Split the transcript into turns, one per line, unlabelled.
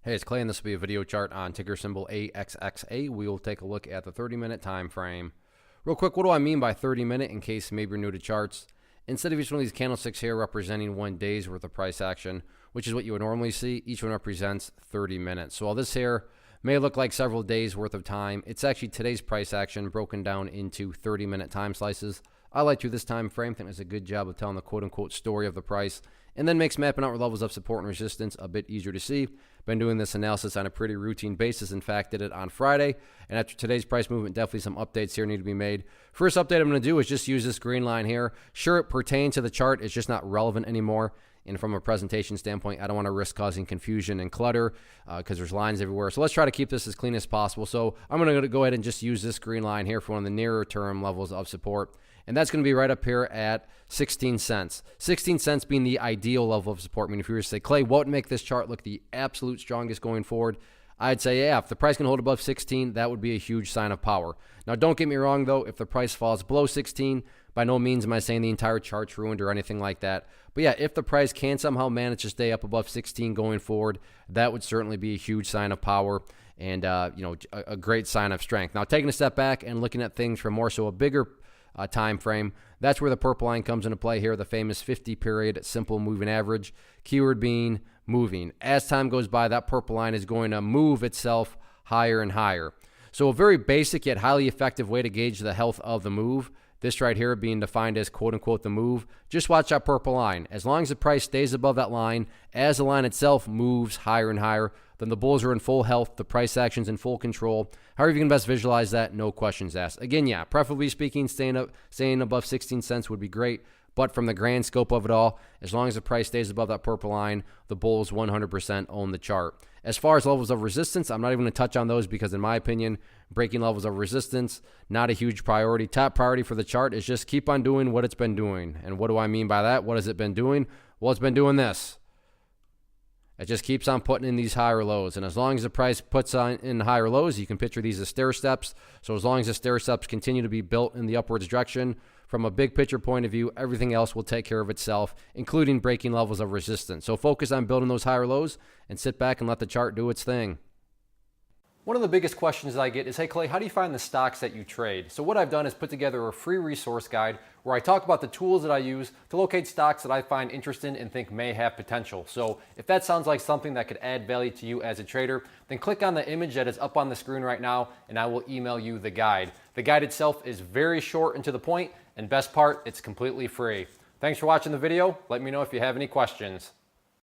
Hey, it's Clay, and this will be a video chart on ticker symbol AXXA. We will take a look at the 30-minute time frame. Real quick, what do I mean by 30-minute in case maybe you're new to charts? Instead of each one of these candlesticks here representing 1 day's worth of price action, which is what you would normally see, each one represents 30 minutes. So while this here may look like several days worth of time, it's actually today's price action broken down into 30-minute time slices. I like to this time frame. I think it's a good job of telling the quote-unquote story of the price, and then makes mapping out levels of support and resistance a bit easier to see. Been doing this analysis on a pretty routine basis. In fact, did it on Friday, and after today's price movement, definitely some updates here need to be made. First update I'm going to do is just use this green line here. Sure, it pertains to the chart. It's just not relevant anymore. And from a presentation standpoint, I don't want to risk causing confusion and clutter because there's lines everywhere. So let's try to keep this as clean as possible. So I'm going to go ahead and just use this green line here for one of the nearer term levels of support. And that's going to be right up here at 16 cents. 16 cents being the ideal level of support. I mean, if you were to say, Clay, what would make this chart look the absolute strongest going forward? I'd say, yeah, if the price can hold above 16, that would be a huge sign of power. Now, don't get me wrong, though. If the price falls below 16, by no means am I saying the entire chart's ruined or anything like that. But yeah, if the price can somehow manage to stay up above 16 going forward, that would certainly be a huge sign of power and a great sign of strength. Now, taking a step back and looking at things from more so a bigger time frame, that's where the purple line comes into play here, the famous 50-period simple moving average, keyword being moving. As time goes by, that purple line is going to move itself higher and higher. So a very basic yet highly effective way to gauge the health of the move, this right here being defined as quote-unquote the move, just watch that purple line. As long as the price stays above that line, as the line itself moves higher and higher, then the bulls are in full health, the price action's in full control. However you can best visualize that, no questions asked. Again, yeah, preferably speaking, staying above 16 cents would be great. But from the grand scope of it all, as long as the price stays above that purple line, the bulls 100% own the chart. As far as levels of resistance, I'm not even going to touch on those because in my opinion, breaking levels of resistance, not a huge priority. Top priority for the chart is just keep on doing what it's been doing. And what do I mean by that? What has it been doing? Well, it's been doing this. It just keeps on putting in these higher lows. And as long as the price puts in higher lows, you can picture these as stair steps. So as long as the stair steps continue to be built in the upwards direction, from a big picture point of view, everything else will take care of itself, including breaking levels of resistance. So focus on building those higher lows and sit back and let the chart do its thing. One of the biggest questions that I get is, hey Clay, how do you find the stocks that you trade? So what I've done is put together a free resource guide where I talk about the tools that I use to locate stocks that I find interesting and think may have potential. So if that sounds like something that could add value to you as a trader, then click on the image that is up on the screen right now and I will email you the guide. The guide itself is very short and to the point, and best part, it's completely free. Thanks for watching the video. Let me know if you have any questions.